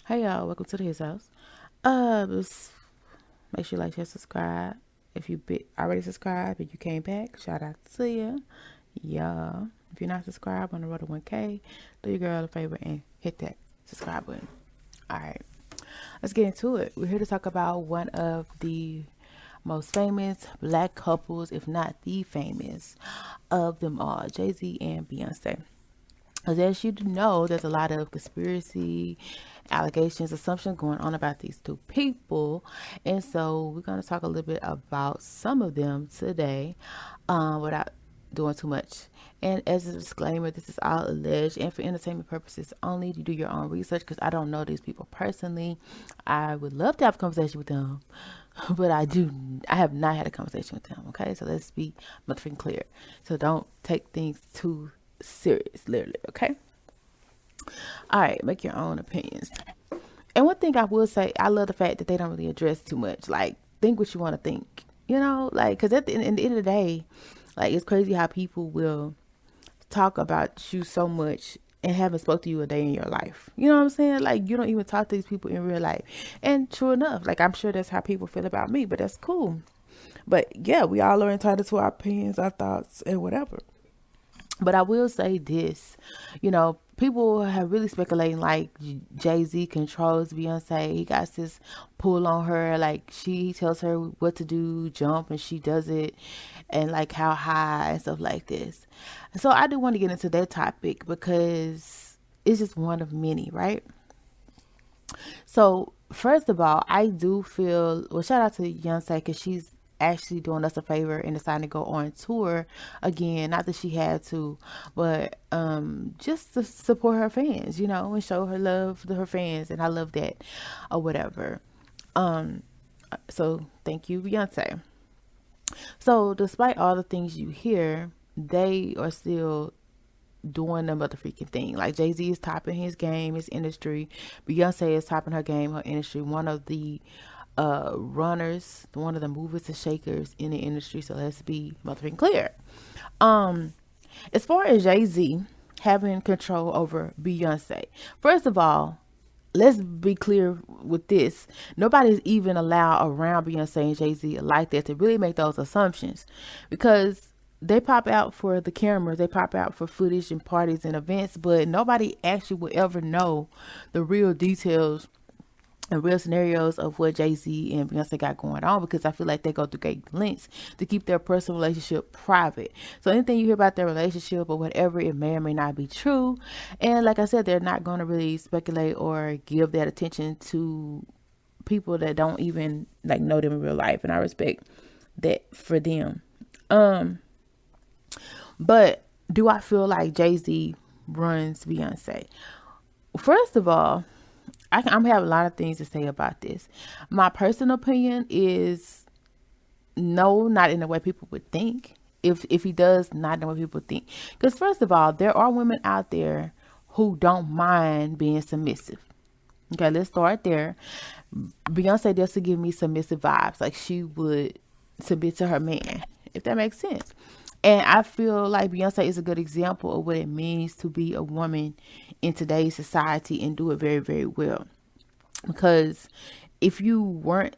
Hey y'all, welcome to his house. Make sure you like, share, subscribe. If you already subscribed and you came back, shout out to you. Yeah. If you're not subscribed on the road to 1K, do your girl a favor and hit that subscribe button. All right, let's get into it. We're here to talk about one of the most famous black couples, if not the famous of them all, Jay-Z and Beyonce. As you know, there's a lot of conspiracy, allegations, assumptions going on about these two people. And so we're going to talk a little bit about some of them today without doing too much. And as a disclaimer, this is all alleged and for entertainment purposes only. You do your own research because I don't know these people personally. I would love to have a conversation with them, but I have not had a conversation with them. Okay, so let's be motherfucking clear. So don't take things too serious, literally. Okay. All right, make your own opinions. And one thing I will say, I love the fact that they don't really address too much. Like, think what you want to think. Like, because at the end of the day, like, it's crazy how people will talk about you so much and haven't spoke to you a day in your life. You know what I'm saying? Like, you don't even talk to these people in real life. And true enough, like, I'm sure that's how people feel about me, but that's cool. But yeah, we all are entitled to our opinions, our thoughts, and whatever. But I will say this, people have really speculating like Jay Z controls Beyonce. He got this pull on her, like he tells her what to do, jump, and she does it, and like how high and stuff like this. So I do want to get into that topic because it's just one of many, right? So first of all, I do feel shout out to Beyonce because she's actually doing us a favor and deciding to go on tour again. Not that she had to, but just to support her fans, and show her love to her fans, and I love that, or whatever. Um, so thank you, Beyonce. So despite all the things you hear, they are still doing the motherfucking thing. Like Jay Z is topping his game, his industry. Beyonce is topping her game, her industry. One of the runners, one of the movers and shakers in the industry. So let's be motherfucking clear. Um, as far as Jay Z having control over Beyonce, first of all, let's be clear with this. Nobody's even allowed around Beyonce and Jay Z like that to really make those assumptions because they pop out for the cameras, they pop out for footage and parties and events, but nobody actually will ever know the real details and real scenarios of what Jay Z and Beyonce got going on because I feel like they go through great lengths to keep their personal relationship private. So anything you hear about their relationship or whatever, it may or may not be true. And like I said, they're not going to really speculate or give that attention to people that don't even like know them in real life. And I respect that for them. But do I feel like Jay Z runs Beyonce? First of all, I'm have a lot of things to say about this. My personal opinion is no, not in the way people would think. If he does, not in the way people think. Because first of all, there are women out there who don't mind being submissive. Okay, let's start there. Beyonce does to give me submissive vibes, like she would submit to her man, if that makes sense. And I feel like Beyonce is a good example of what it means to be a woman in today's society and do it very, very well. Because if you weren't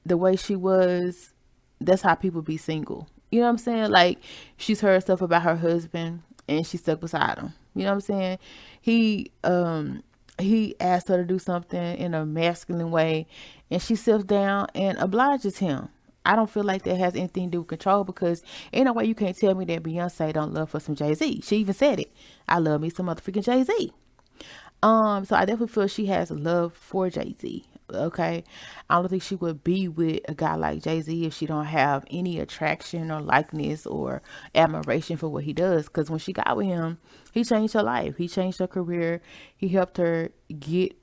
the way she was, that's how people be single. You know what I'm saying? Like she's heard stuff about her husband and she stuck beside him. You know what I'm saying? He asked her to do something in a masculine way and she sits down and obliges him. I don't feel like that has anything to do with control because ain't no way you can't tell me that Beyonce don't love for some Jay-Z. She even said it. I love me some motherfucking Jay-Z. So I definitely feel she has love for Jay-Z. Okay. I don't think she would be with a guy like Jay-Z if she don't have any attraction or likeness or admiration for what he does. Cause when she got with him, he changed her life. He changed her career. He helped her get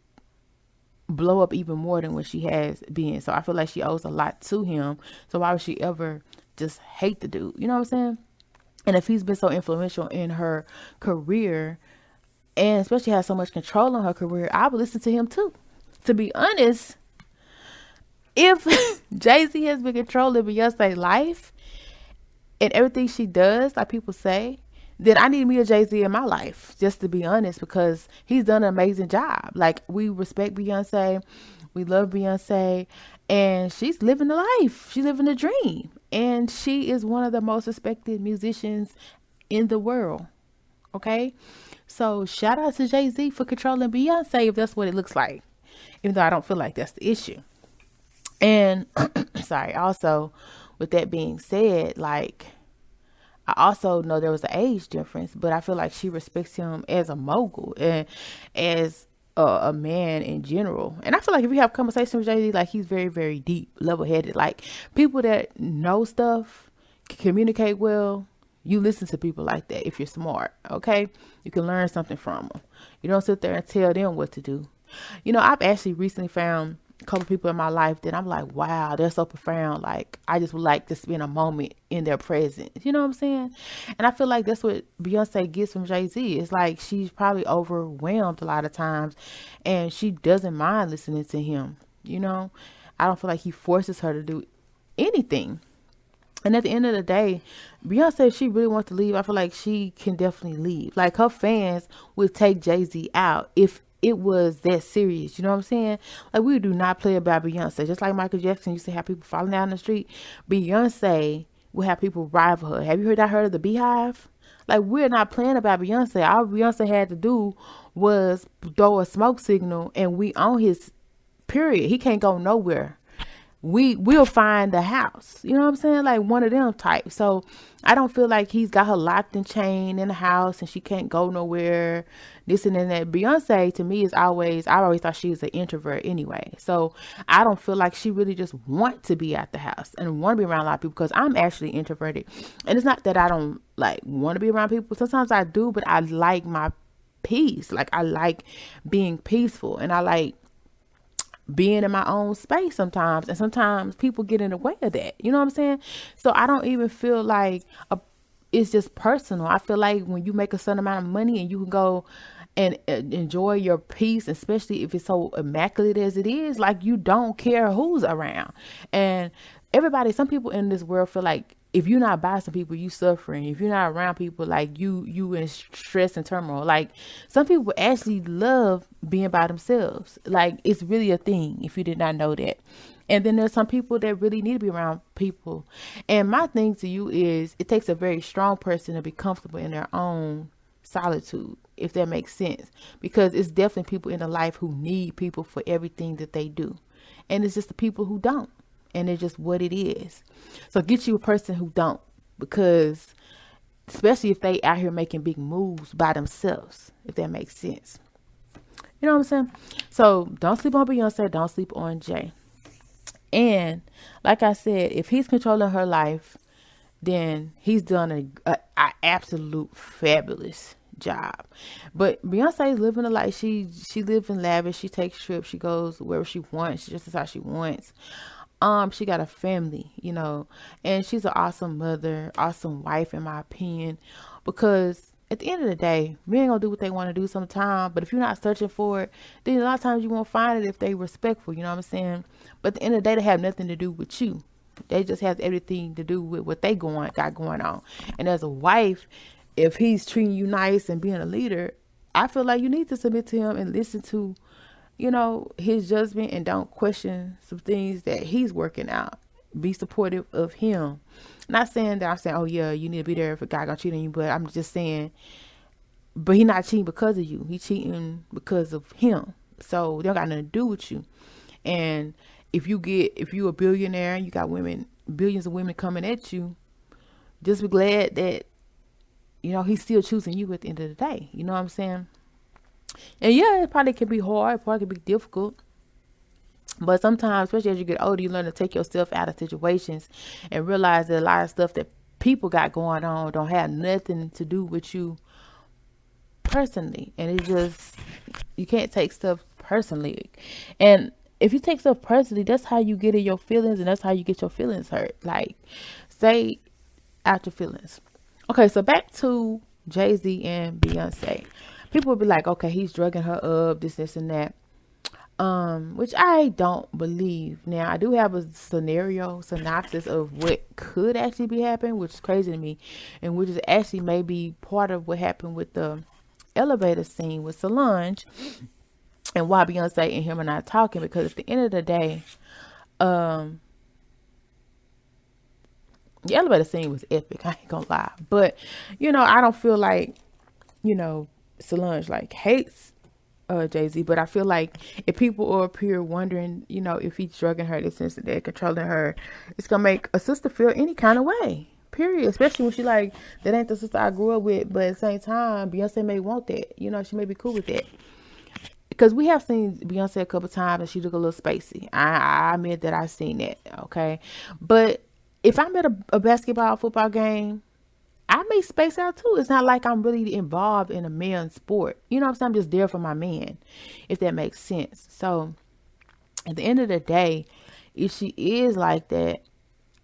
blow up even more than what she has been. So I feel like she owes a lot to him. So why would she ever just hate the dude? You know what I'm saying? And if he's been so influential in her career, and especially has so much control on her career, I would listen to him too. To be honest, if Jay Z has been controlling Beyonce's life and everything she does, like people say, then I need me a Jay-Z in my life, just to be honest, because he's done an amazing job. Like, we respect Beyonce, we love Beyonce, and she's living the life. She's living the dream. And she is one of the most respected musicians in the world. Okay? So shout out to Jay-Z for controlling Beyonce if that's what it looks like. Even though I don't feel like that's the issue. And sorry, also with that being said, like, I also know there was an age difference, but I feel like she respects him as a mogul and as a man in general. And I feel like if you have conversation with Jay-Z, like, he's very, very deep, level-headed. Like, people that know stuff, can communicate well, you listen to people like that if you're smart, okay? You can learn something from them. You don't sit there and tell them what to do. You know, I've actually recently found a couple people in my life that I'm like, wow, they're so profound. Like, I just would like to spend a moment in their presence. You know what I'm saying? And I feel like that's what Beyonce gets from Jay-Z. It's like she's probably overwhelmed a lot of times and she doesn't mind listening to him. You know, I don't feel like he forces her to do anything. And at the end of the day, Beyonce, if she really wants to leave, I feel like she can definitely leave. Like, her fans would take Jay-Z out if it was that serious. You know what I'm saying? Like, we do not play about Beyonce. Just like Michael Jackson used to have people falling down the street, Beyonce will have people rival her. Have you heard of the Beehive? Like, we're not playing about Beyonce. All Beyonce had to do was throw a smoke signal and we on his period. He can't go nowhere. We will find the house. You know what I'm saying? Like, one of them type. So I don't feel like he's got her locked and chained in the house and she can't go nowhere, this and that. Beyonce, to me, I always thought she was an introvert anyway. So I don't feel like she really just want to be at the house and want to be around a lot of people, because I'm actually introverted. And it's not that I don't like want to be around people. Sometimes I do, but I like my peace. Like, I like being peaceful and I like being in my own space sometimes, and sometimes people get in the way of that. You know what I'm saying? So I don't even feel like it's just personal. I feel like when you make a certain amount of money and you can go and enjoy your peace, especially if it's so immaculate as it is, like, you don't care who's around. And some people in this world feel like if you're not by some people, you suffering. If you're not around people, like, you in stress and turmoil. Like, some people actually love being by themselves. Like, it's really a thing if you did not know that. And then there's some people that really need to be around people. And my thing to you is, it takes a very strong person to be comfortable in their own solitude, if that makes sense. Because it's definitely people in their life who need people for everything that they do. And it's just the people who don't. And it's just what it is. So get you a person who don't, because especially if they out here making big moves by themselves, if that makes sense. You know what I'm saying? So don't sleep on Beyonce. Don't sleep on Jay. And like I said, if he's controlling her life, then he's done a absolute fabulous job. But Beyonce is living a life. She lives in lavish. She takes trips. She goes wherever she wants. She just does how she wants. She got a family, you know, and she's an awesome mother, awesome wife, in my opinion, because at the end of the day, men gonna do what they want to do sometime. But if you're not searching for it, then a lot of times you won't find it if they respectful. You know what I'm saying? But at the end of the day, they have nothing to do with you. They just have everything to do with what they got going on. And as a wife, if he's treating you nice and being a leader, I feel like you need to submit to him and listen to, you know, his judgment, and don't question some things that he's working out. Be supportive of him. Not saying that I'm saying, oh yeah, you need to be there if a guy gonna cheat on you, but I'm just saying, but he not cheating because of you. He cheating because of him. So they don't got nothing to do with you. And if you a billionaire and you got billions of women coming at you, just be glad that, you know, he's still choosing you at the end of the day. You know what I'm saying? And yeah, it probably can be hard. It probably can be difficult. But sometimes, especially as you get older, you learn to take yourself out of situations and realize that a lot of stuff that people got going on don't have nothing to do with you personally. And you can't take stuff personally. And if you take stuff personally, that's how you get in your feelings, and that's how you get your feelings hurt. Like, stay out your feelings. Okay, so back to Jay-Z and Beyonce. People would be like, okay, he's drugging her up, this, and that. Which I don't believe. Now I do have a synopsis of what could actually be happening, which is crazy to me, and which is actually maybe part of what happened with the elevator scene with Solange, and why Beyonce and him are not talking. Because at the end of the day, um, the elevator scene was epic. I ain't gonna lie, but I don't feel like Solange like hates Jay-Z, but I feel like if people are up here wondering, if he's drugging her, this and that, controlling her, it's gonna make a sister feel any kind of way. Period. Especially when she like, that ain't the sister I grew up with, but at the same time, Beyonce may want that. She may be cool with that. Because we have seen Beyonce a couple times and she look a little spacey. I admit that I've seen that. Okay. But if I'm at a basketball, football game, I may space out too. It's not like I'm really involved in a man's sport. You know what I'm saying? I'm just there for my man, if that makes sense. So at the end of the day, if she is like that,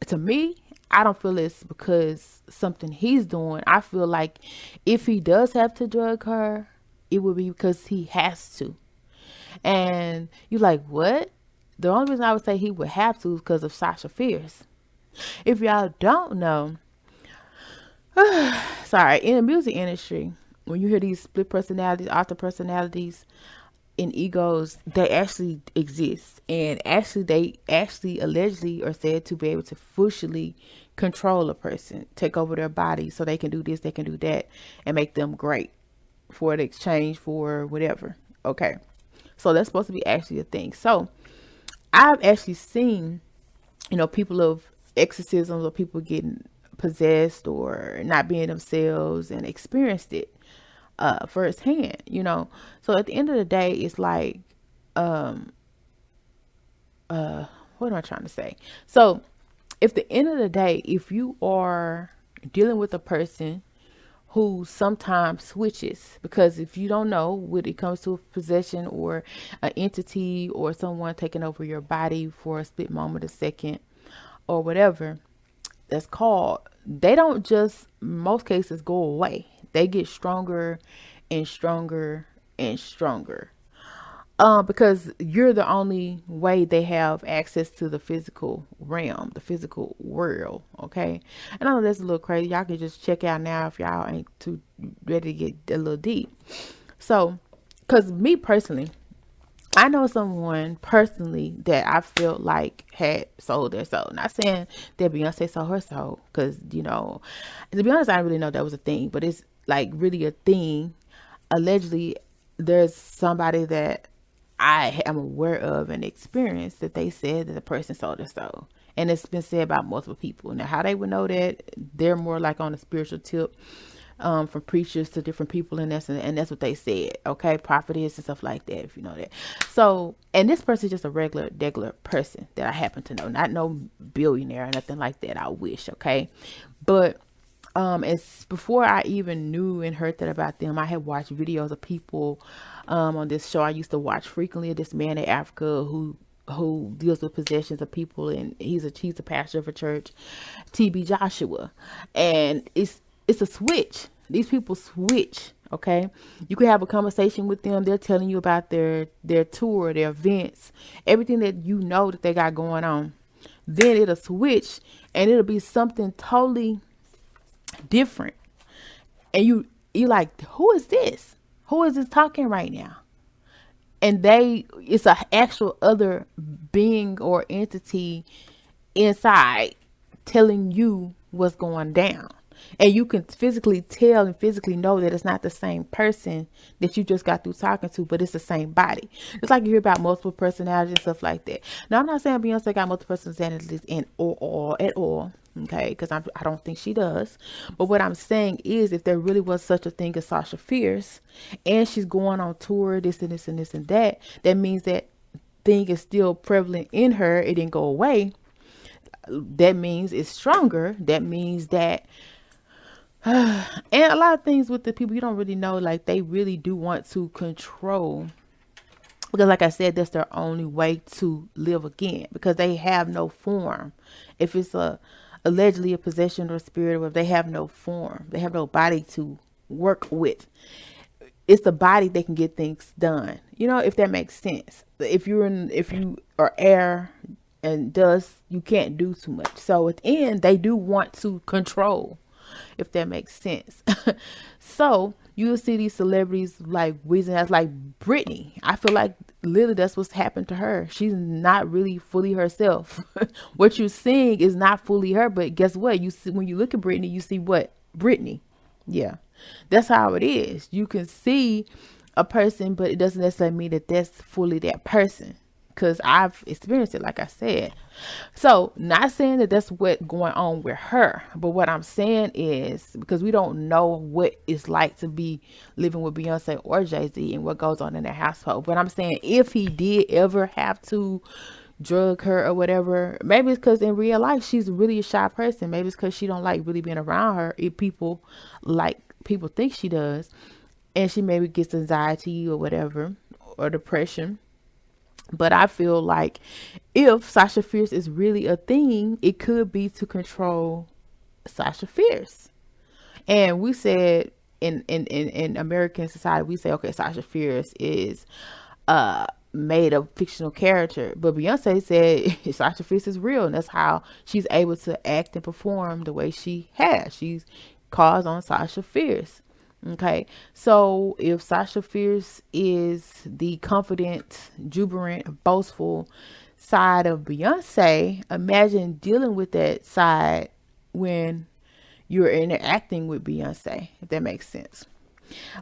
to me, I don't feel it's because something he's doing. I feel like if he does have to drug her, it would be because he has to. And you're like, what? The only reason I would say he would have to is because of Sasha Fierce. If y'all don't know, sorry, in the music industry, when you hear these split personalities, author personalities, and egos, they actually exist. And actually, they actually allegedly are said to be able to officially control a person, take over their body so they can do this, they can do that, and make them great for the exchange for whatever. Okay. So that's supposed to be actually a thing. So I've actually seen, people of exorcisms or people getting possessed or not being themselves and experienced it firsthand. So at the end of the day, it's like what am I trying to say? So if the end of the day, if you are dealing with a person who sometimes switches, because if you don't know, when it comes to possession or an entity or someone taking over your body for a split moment, a second, or whatever, that's called, they don't just, most cases, go away. They get stronger and stronger and stronger. Because you're the only way they have access to the physical realm, the physical world. Okay. And I know that's a little crazy. Y'all can just check out now if y'all ain't too ready to get a little deep. So, cause me personally, I know someone personally that I felt like had sold their soul. Not saying that Beyonce sold her soul, because, to be honest, I didn't really know that was a thing, but it's like really a thing. Allegedly, there's somebody that I am aware of and experienced that they said that the person sold their soul. And it's been said about multiple people. Now, how they would know that, they're more like on a spiritual tip, from preachers to different people, and that's what they said. Okay, prophetess and stuff like that, if you know that. So, and this person is just a regular person that I happen to know, not no billionaire or nothing like that. I wish. Okay, but as before I even knew and heard that about them, I had watched videos of people on this show I used to watch frequently, of this man in Africa who deals with possessions of people, and he's a pastor of a church, TB Joshua. And it's a switch. These people switch. Okay, you can have a conversation with them. They're telling you about their tour, their events, everything that that they got going on. Then it'll switch and it'll be something totally different. And you like, who is this? Who is this talking right now? And it's an actual other being or entity inside telling you what's going down. And you can physically tell and physically know that it's not the same person that you just got through talking to, but it's the same body. It's like you hear about multiple personalities and stuff like that. Now, I'm not saying Beyonce got multiple personalities at all. Okay, because I don't think she does. But what I'm saying is, if there really was such a thing as Sasha Fierce, and she's going on tour, this and this and this and that, that means that thing is still prevalent in her. It didn't go away. That means it's stronger. That means that and a lot of things with the people you don't really know, like they really do want to control, because like I said, that's their only way to live again, because they have no form. If it's allegedly a possession or spirit, where they have no form, they have no body to work with. it's the body that can get things done. If that makes sense. If you are air and dust, you can't do too much. So at the end, they do want to control, if that makes sense. So you'll see these celebrities like wheezing as like Britney. I feel like literally that's what's happened to her. She's not really fully herself. What you're seeing is not fully her, but guess what? You see, when you look at Britney, you see what? Britney. Yeah. That's how it is. You can see a person, but it doesn't necessarily mean that that's fully that person. Because I've experienced it, like I said. So, not saying that that's what's going on with her, but what I'm saying is, because we don't know what it's like to be living with Beyonce or Jay-Z and what goes on in their household. But I'm saying, if he did ever have to drug her or whatever, maybe it's because in real life she's really a shy person. Maybe it's because she don't like really being around her. If people think she does, and she maybe gets anxiety or whatever, or depression. But I feel like if Sasha Fierce is really a thing, it could be to control Sasha Fierce. And we said in American society, we say, okay, Sasha Fierce is made a fictional character. But Beyonce said Sasha Fierce is real, and that's how she's able to act and perform the way she has. She's calls on Sasha Fierce. Okay, so if Sasha Fierce is the confident, jubilant, boastful side of Beyonce, imagine dealing with that side when you're interacting with Beyonce, if that makes sense.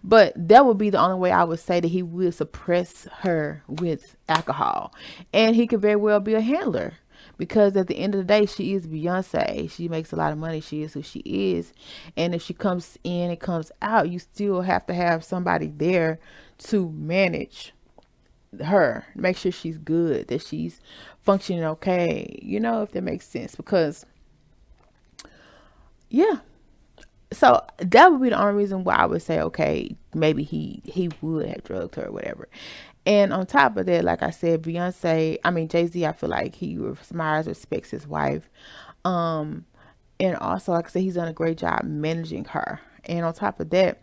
But that would be the only way I would say that he would suppress her with alcohol. And he could very well be a handler. Because at the end of the day, she is Beyonce. She makes a lot of money. She is who she is. And if she comes in and comes out, you still have to have somebody there to manage her. Make sure she's good, that she's functioning okay. If that makes sense. Because, yeah. So that would be the only reason why I would say, okay, maybe he would have drugged her or whatever. And on top of that, like I said, Jay-Z, I feel like he admires, respects his wife. And also, like I said, he's done a great job managing her. And on top of that,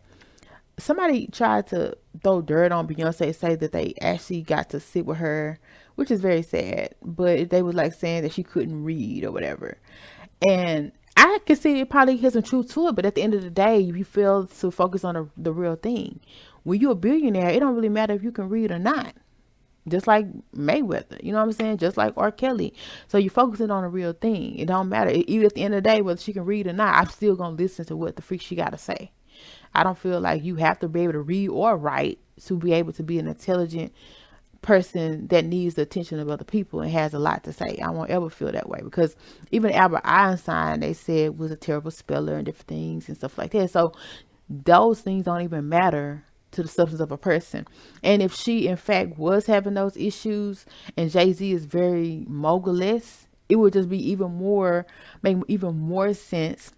somebody tried to throw dirt on Beyonce, say that they actually got to sit with her, which is very sad. But they was like saying that she couldn't read or whatever. And I can see it probably has some truth to it, but at the end of the day, you fail to focus on the real thing. When you're a billionaire, it don't really matter if you can read or not. Just like Mayweather, you know what I'm saying? Just like R. Kelly. So you're focusing on the real thing. It don't matter. Even at the end of the day, whether she can read or not, I'm still going to listen to what the freak she got to say. I don't feel like you have to be able to read or write to be able to be an intelligent person that needs the attention of other people and has a lot to say. I won't ever feel that way, because even Albert Einstein, they said, was a terrible speller and different things and stuff like that. So those things don't even matter to the substance of a person. And if she in fact was having those issues and Jay-Z is very mogul-less, it would just be make even more sense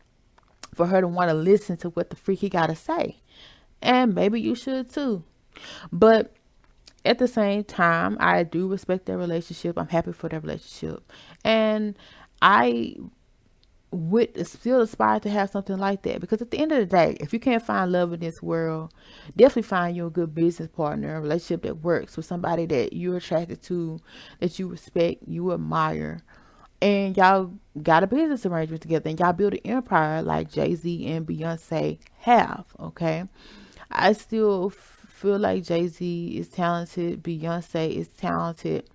for her to want to listen to what the freak he got to say. And maybe you should too. But at the same time, I do respect their relationship. I'm happy for their relationship. And I would still aspire to have something like that, because at the end of the day, if you can't find love in this world, definitely find you a good business partner, a relationship that works with somebody that you're attracted to, that you respect, you admire, and y'all got a business arrangement together, and y'all build an empire like Jay-Z and Beyonce have. Okay, I still feel like Jay-Z is talented, Beyonce is talented.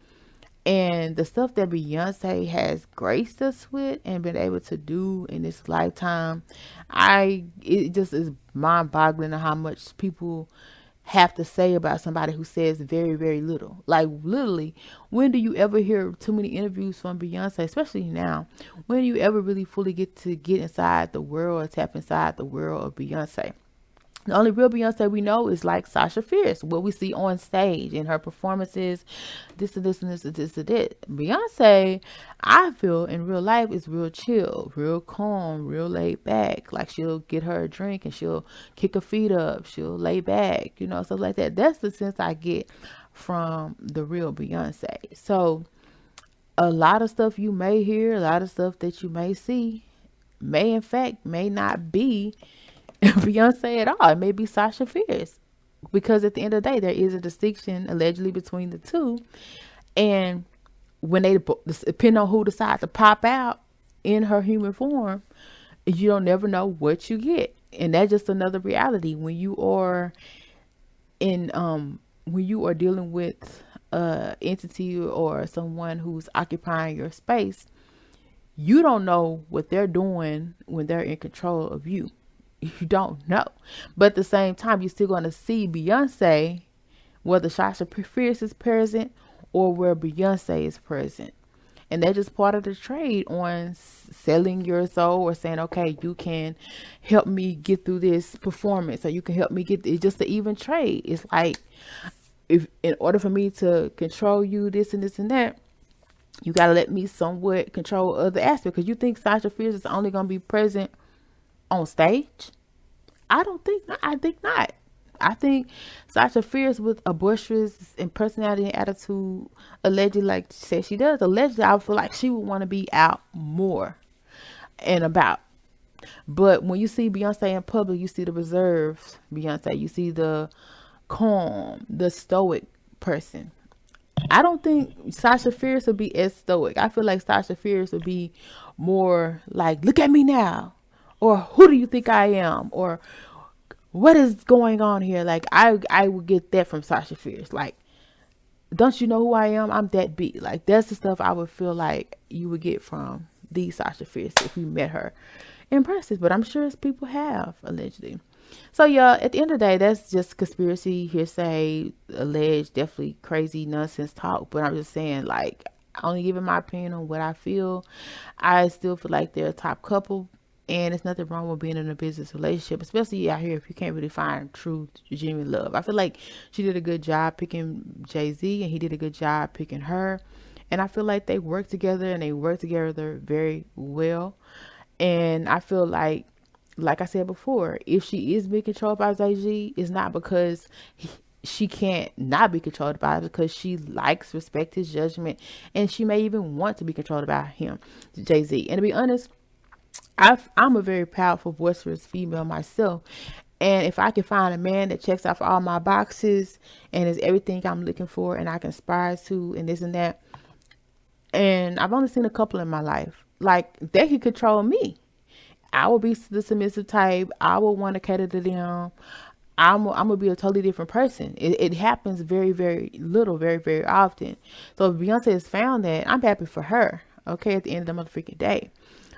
And the stuff that Beyonce has graced us with and been able to do in this lifetime, it just is mind-boggling how much people have to say about somebody who says very, very little. Like, literally, when do you ever hear too many interviews from Beyonce, especially now? When do you ever really fully get inside the world or tap inside the world of Beyonce? The only real Beyonce we know is like Sasha Fierce, what we see on stage in her performances, this and this and this and this and that. Beyonce, I feel in real life, is real chill, real calm, real laid back. Like, she'll get her a drink and she'll kick her feet up, she'll lay back, stuff like that. That's the sense I get from the real Beyonce. So a lot of stuff you may hear, a lot of stuff that you may see, may not be Beyonce at all. It may be Sasha Fierce, because at the end of the day, there is a distinction allegedly between the two. And when they, depending on who decides to pop out in her human form, you don't never know what you get. And that's just another reality when you are in, when you are dealing with a entity or someone who's occupying your space. You don't know what they're doing when they're in control of you. You don't know. But at the same time, you're still going to see Beyonce, whether Sasha Fierce is present or where Beyonce is present. And that's just part of the trade on selling your soul, or saying, okay, you can help me get through this performance, or you can help me get, it's just an even trade. It's like, if in order for me to control you, this and this and that, you got to let me somewhat control other aspects. Because you think Sasha Fierce is only going to be present on stage? I don't think, I think not. I think Sasha Fierce, with a boisterous and personality and attitude, allegedly, like she said she does, allegedly, I feel like she would want to be out more and about. But when you see Beyonce in public, you see the reserved Beyonce. You see the calm, the stoic person. I don't think Sasha Fierce would be as stoic. I feel like Sasha Fierce would be more like, look at me now. Or who do you think I am? Or what is going on here? Like, I would get that from Sasha Fierce. Like, don't you know who I am? I'm that beat. Like, that's the stuff I would feel like you would get from the Sasha Fierce if you met her in person. But I'm sure people have, allegedly. So yeah, at the end of the day, that's just conspiracy, hearsay, alleged, definitely crazy nonsense talk. But I'm just saying, like, only giving my opinion on what I feel. I still feel like they're a top couple. And it's nothing wrong with being in a business relationship, especially out here if you can't really find true, genuine love. I feel like she did a good job picking Jay-Z, and he did a good job picking her. And I feel like they work together, and they work together very well. And I feel like I said before, if she is being controlled by Jay-Z, it's not because she can't not be controlled by it, because she likes, respect his judgment, and she may even want to be controlled by him, Jay-Z. And to be honest, I'm a very powerful, boisterous female myself. And if I can find a man that checks off all my boxes and is everything I'm looking for and I can aspire to and this and that, and I've only seen a couple in my life, like, they can control me. I will be the submissive type. I will want to cater to them. I'm gonna be a totally different person. It happens very, very little, very, very often. So if Beyonce has found that, I'm happy for her. Okay, at the end of the motherfucking day.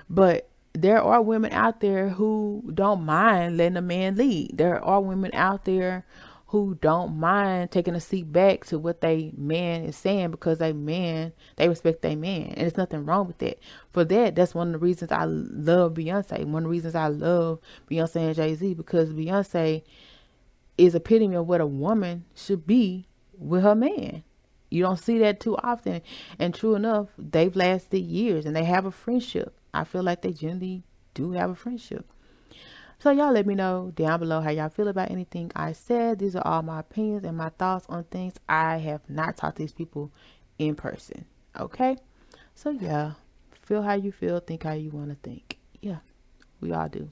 But there are women out there who don't mind letting a man lead. There are women out there who don't mind taking a seat back to what they man is saying, because they respect their man. And there's nothing wrong with that. For that, that's one of the reasons I love Beyonce. One of the reasons I love Beyonce and Jay-Z, because Beyonce is epitome of what a woman should be with her man. You don't see that too often. And true enough, they've lasted years and they have a friendship. I feel like they generally do have a friendship. So y'all let me know down below how y'all feel about anything I said. These are all my opinions and my thoughts on things. I have not talked to these people in person. Okay? So yeah, feel how you feel, think how you want to think. Yeah, we all do.